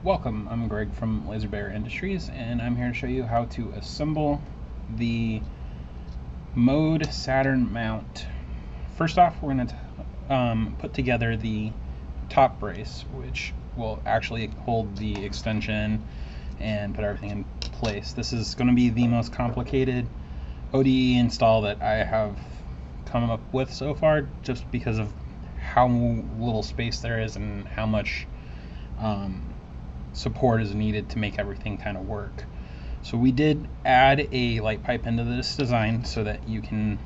Welcome, I'm Greg from Laser Bear Industries, and I'm here to show you how to assemble the Mode Saturn mount. First off, we're going to put together the top brace, which will actually hold the extension and put everything in place. This is going to be the most complicated ODE install that I have come up with so far, just because of how little space there is and how much support is needed to make everything kind of work. So we did add a light pipe into this design so that you can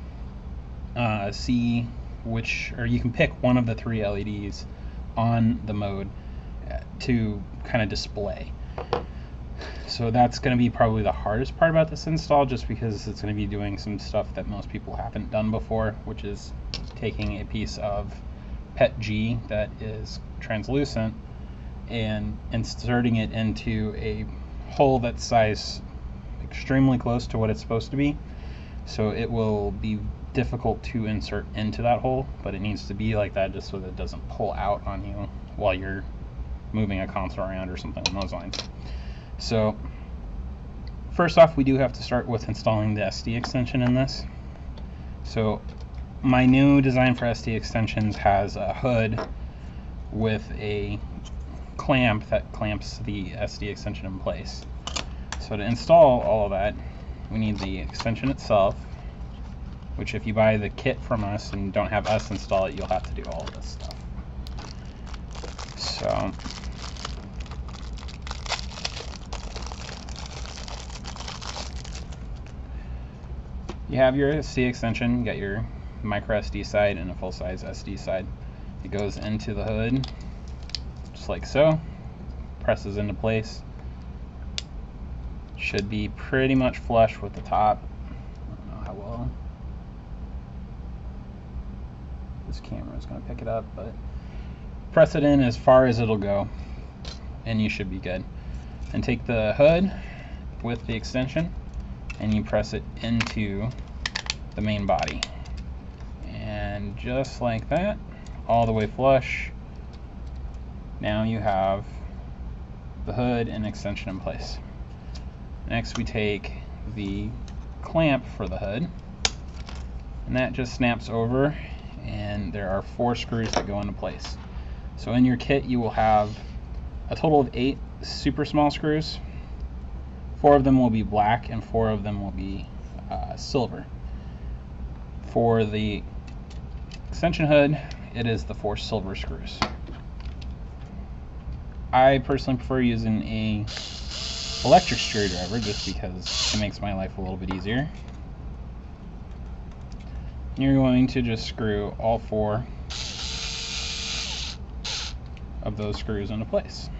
see you can pick one of the three LEDs on the mode to kind of display. So that's going to be probably the hardest part about this install, just because it's going to be doing some stuff that most people haven't done before, which is taking a piece of PETG that is translucent and inserting it into a hole that's sized extremely close to what it's supposed to be. So it will be difficult to insert into that hole, but it needs to be like that just so that it doesn't pull out on you while you're moving a console around or something along those lines. So first off, we do have to start with installing the SD extension in this. So my new design for SD extensions has a hood with a clamp that clamps the SD extension in place. So to install all of that, we need the extension itself, which if you buy the kit from us and don't have us install it, you'll have to do all of this stuff. So you have your SD extension, you got your micro SD side and a full-size SD side. It goes into the hood just like so, presses into place. Should be pretty much flush with the top. I don't know how well this camera is going to pick it up, but press it in as far as it'll go and you should be good. And take the hood with the extension and you press it into the main body, and just like that, all the way flush. Now you have the hood and extension in place. Next we take the clamp for the hood, and that just snaps over, and there are 4 screws that go into place. So in your kit you will have a total of 8 super small screws. 4 of them will be black and 4 of them will be silver. For the extension hood, it is the 4 silver screws. I personally prefer using a electric screwdriver just because it makes my life a little bit easier. You're going to just screw all 4 of those screws into place.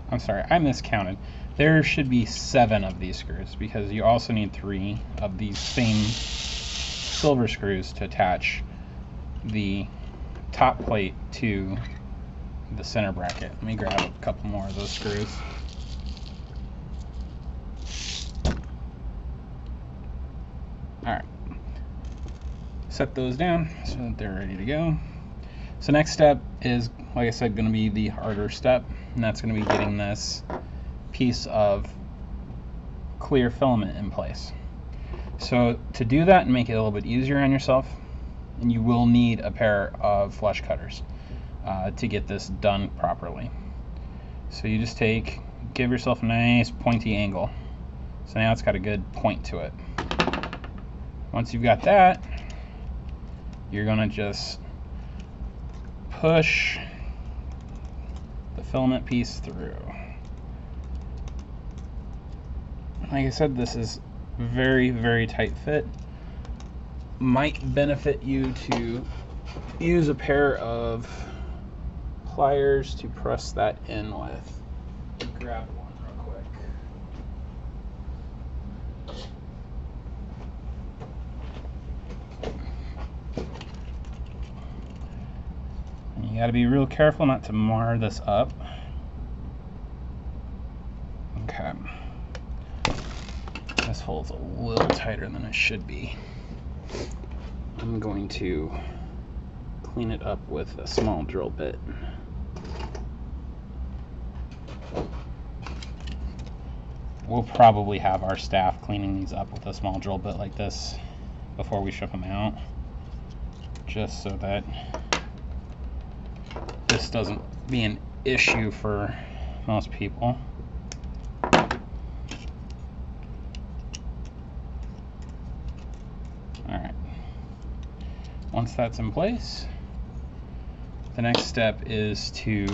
I'm sorry, I miscounted. There should be 7 of these screws because you also need 3 of these same silver screws to attach the top plate to the center bracket. Let me grab a couple more of those screws. Alright, set those down so that they're ready to go. So next step is, like I said, going to be the harder step, and that's going to be getting this piece of clear filament in place. So to do that and make it a little bit easier on yourself, and you will need a pair of flush cutters to get this done properly. So you just give yourself a nice pointy angle. So now it's got a good point to it. Once you've got that, you're going to just push the filament piece through. Like I said, this is very, very tight fit. Might benefit you to use a pair of pliers to press that in with. Grab one real quick. And you got to be real careful not to mar this up. Okay. hole is a little tighter than it should be. I'm going to clean it up with a small drill bit. We'll probably have our staff cleaning these up with a small drill bit like this before we ship them out, just so that this doesn't be an issue for most people. Alright, once that's in place, the next step is to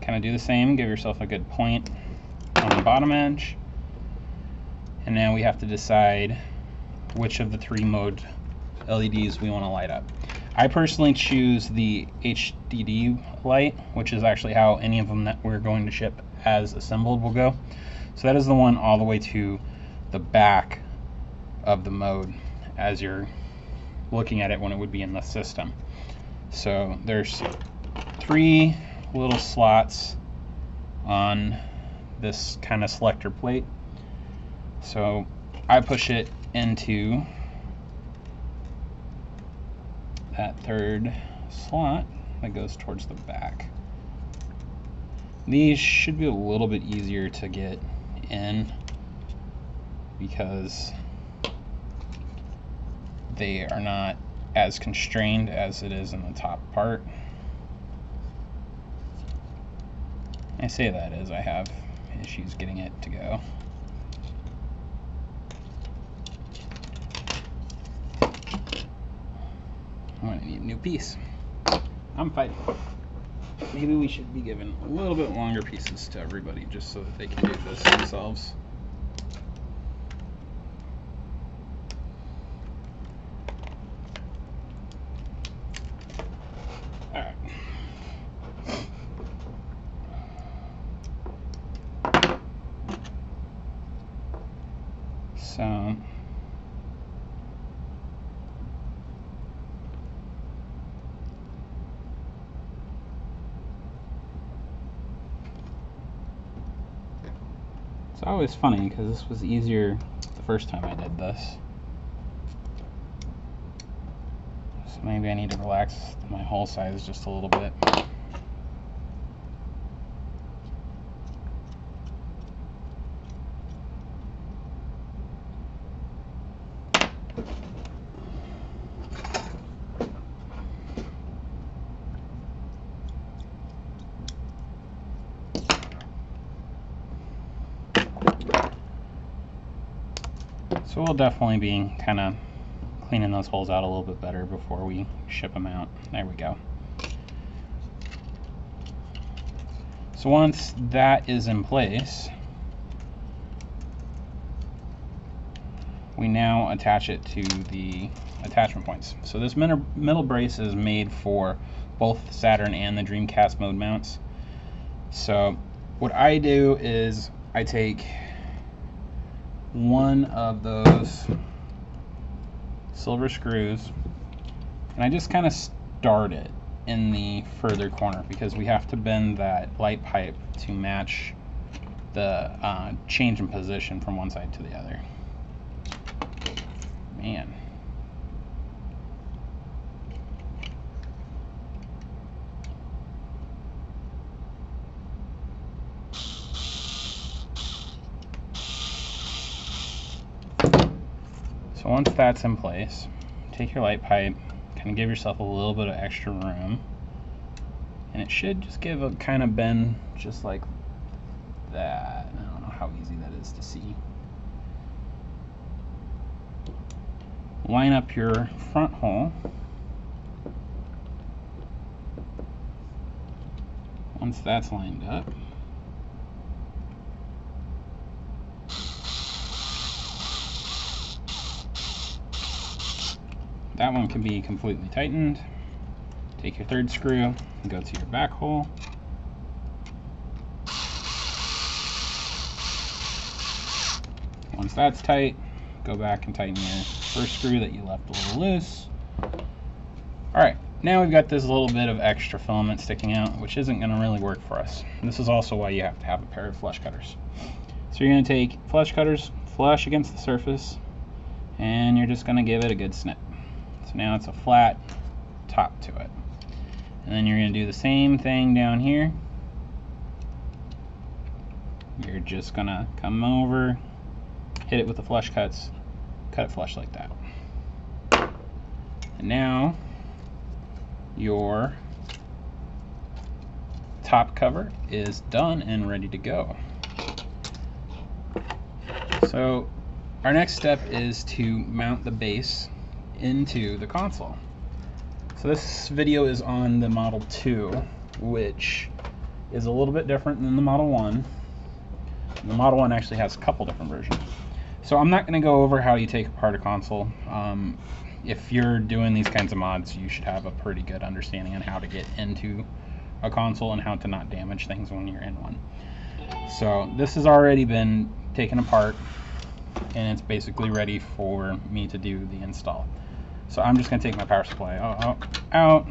kind of do the same, give yourself a good point on the bottom edge, and now we have to decide which of the 3 mode LEDs we want to light up. I personally choose the HDD light, which is actually how any of them that we're going to ship as assembled will go. So that is the one all the way to the back of the mode as you're looking at it when it would be in the system. So there's 3 little slots on this kind of selector plate. So I push it into that 3rd slot that goes towards the back. These should be a little bit easier to get in because they are not as constrained as it is in the top part. I say that as I have issues getting it to go. I'm gonna need a new piece. I'm fighting. Maybe we should be giving a little bit longer pieces to everybody just so that they can do this themselves. Alright. So it's always funny because this was easier the first time I did this. So maybe I need to relax my hole size just a little bit. So we'll definitely be kind of cleaning those holes out a little bit better before we ship them out. There we go. So once that is in place, we now attach it to the attachment points. So this middle brace is made for both the Saturn and the Dreamcast mode mounts. So what I do is I take one of those silver screws and I just kind of start it in the further corner because we have to bend that light pipe to match the change in position from one side to the other. Man. So once that's in place, take your light pipe, kind of give yourself a little bit of extra room, and it should just give a kind of bend just like that. I don't know how easy that is to see. Line up your front hole. Once that's lined up, that one can be completely tightened. Take your 3rd screw and go to your back hole. Once that's tight, go back and tighten your 1st screw that you left a little loose. Alright, now we've got this little bit of extra filament sticking out, which isn't going to really work for us. This is also why you have to have a pair of flush cutters. So you're going to take flush cutters, flush against the surface, and you're just going to give it a good snip. So now it's a flat top to it. And then you're going to do the same thing down here. You're just going to come over, hit it with the flush cuts, cut it flush like that. And now your top cover is done and ready to go. So our next step is to mount the base into the console. So this video is on the Model 2, which is a little bit different than the Model 1. The Model 1 actually has a couple different versions. So I'm not going to go over how you take apart a console. If you're doing these kinds of mods, you should have a pretty good understanding on how to get into a console and how to not damage things when you're in one. So this has already been taken apart, and it's basically ready for me to do the install. So I'm just going to take my power supply out. I'm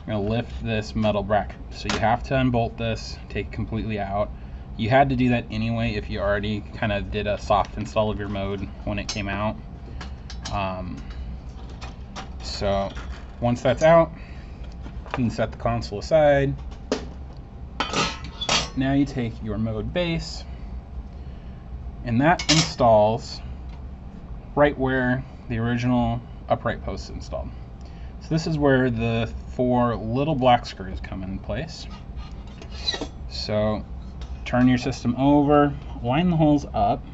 going to lift this metal bracket. So you have to unbolt this, take it completely out. You had to do that anyway if you already kind of did a soft install of your mode when it came out. So once that's out, you can set the console aside. Now you take your mode base, and that installs right where the original upright post is installed. So this is where the 4 little black screws come in place. So turn your system over, line the holes up.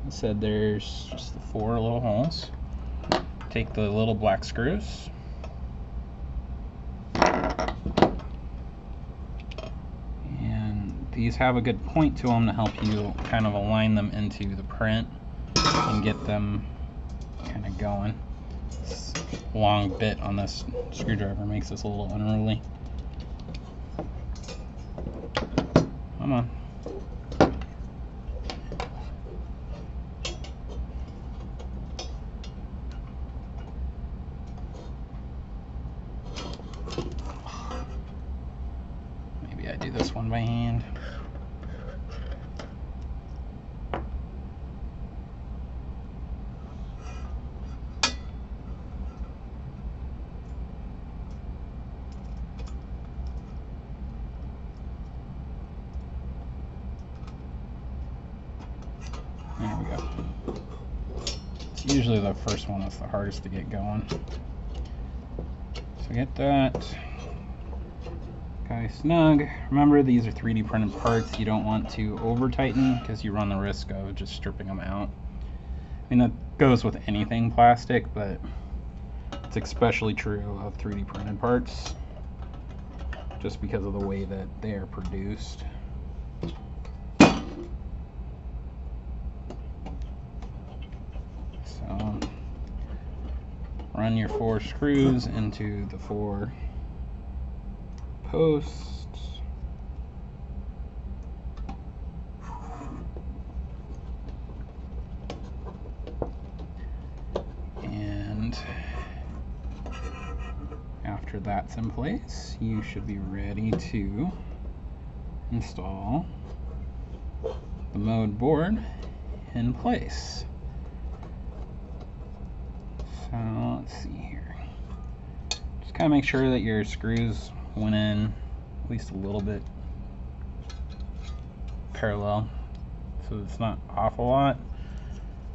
I said there's just the 4 little holes. Take the little black screws, and these have a good point to them to help you kind of align them into the print and get them kind of going. This long bit on this screwdriver makes this a little unruly. Come on. Maybe I do this one by hand. There we go. It's usually the first one that's the hardest to get going. So get that guy snug. Remember, these are 3D printed parts. You don't want to over tighten because you run the risk of just stripping them out. I mean, that goes with anything plastic, but it's especially true of 3D printed parts just because of the way that they are produced. So run your 4 screws into the 4 posts. And after that's in place, you should be ready to install the mode board in place. So let's see here. Just kind of make sure that your screws went in at least a little bit parallel, so it's not off a lot.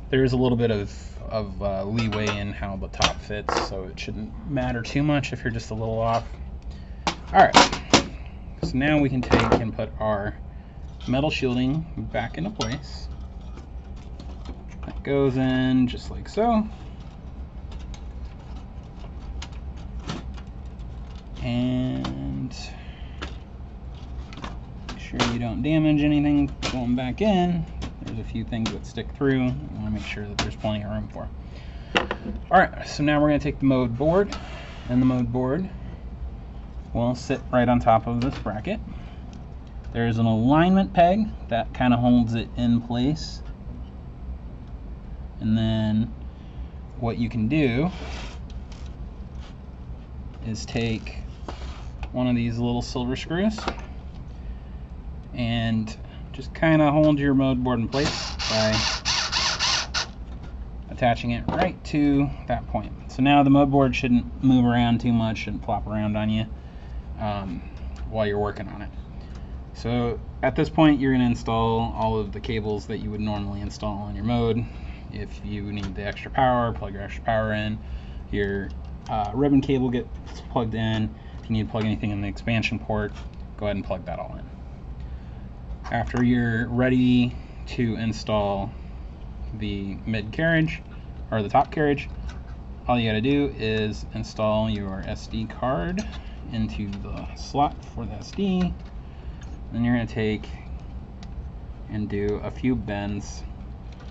There's a little bit of leeway in how the top fits, so it shouldn't matter too much if you're just a little off. Alright, so now we can take and put our metal shielding back into place. That goes in just like so. And make sure you don't damage anything going back in. There's a few things that stick through. You want to make sure that there's plenty of room for. Alright, so now we're going to take the mode board, and the mode board will sit right on top of this bracket. There's an alignment peg that kind of holds it in place. And then what you can do is take one of these little silver screws and just kind of hold your mode board in place by attaching it right to that point. So now the mode board shouldn't move around too much, shouldn't flop around on you while you're working on it. So at this point you're going to install all of the cables that you would normally install on your mode. If you need the extra power, plug your extra power in. Your ribbon cable gets plugged in. If you need to plug anything in the expansion port, go ahead and plug that all in. After you're ready to install the mid carriage or the top carriage, all you got to do is install your SD card into the slot for the SD. Then you're going to take and do a few bends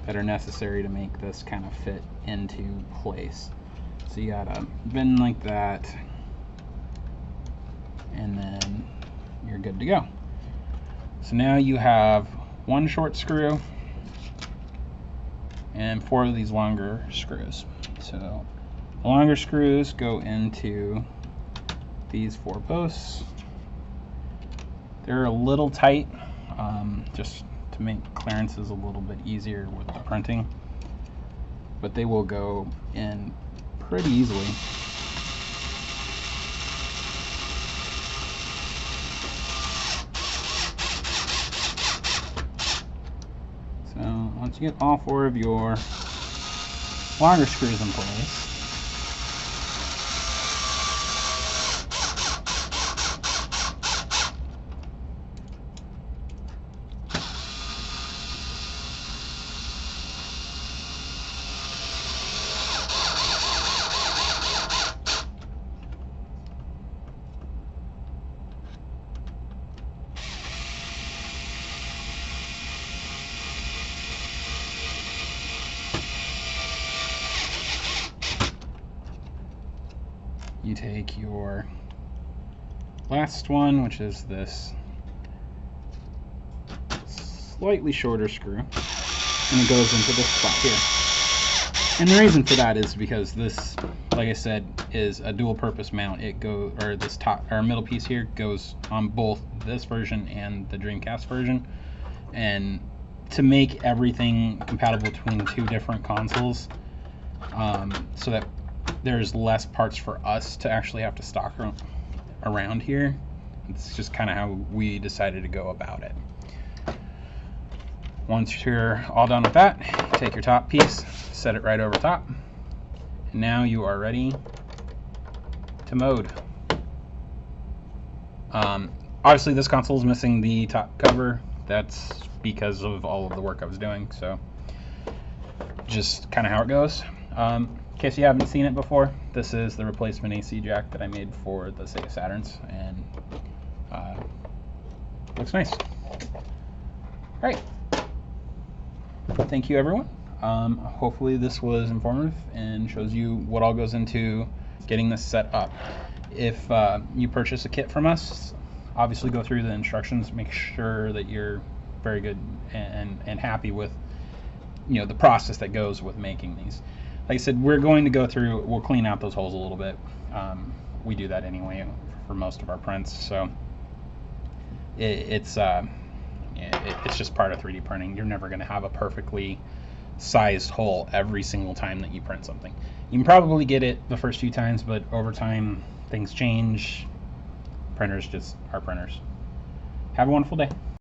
that are necessary to make this kind of fit into place. So you got to bend like that, and then you're good to go. So now you have one short screw and 4 of these longer screws. So the longer screws go into these 4 posts. They're a little tight, just to make clearances a little bit easier with the printing, but they will go in pretty easily. So once you get all 4 of your longer screws in place, you take your last one, which is this slightly shorter screw, and it goes into this spot here. And the reason for that is because this, like I said, is a dual purpose mount. This top or middle piece here goes on both this version and the Dreamcast version, and to make everything compatible between 2 different consoles, so that there's less parts for us to actually have to stock around here. It's just kind of how we decided to go about it. Once you're all done with that, take your top piece, set it right over top, and now you are ready to mode. Obviously this console is missing the top cover. That's because of all of the work I was doing, so just kind of how it goes. In case you haven't seen it before, this is the replacement AC jack that I made for the Sega Saturns, and looks nice. Alright, thank you everyone. Hopefully this was informative and shows you what all goes into getting this set up. If you purchase a kit from us, obviously go through the instructions, make sure that you're very good and happy with the process that goes with making these. Like I said, we're going to go through, we'll clean out those holes a little bit. We do that anyway for most of our prints, so it's just part of 3D printing. You're never going to have a perfectly sized hole every single time that you print something. You can probably get it the first few times, but over time things change. Printers just are printers. Have a wonderful day.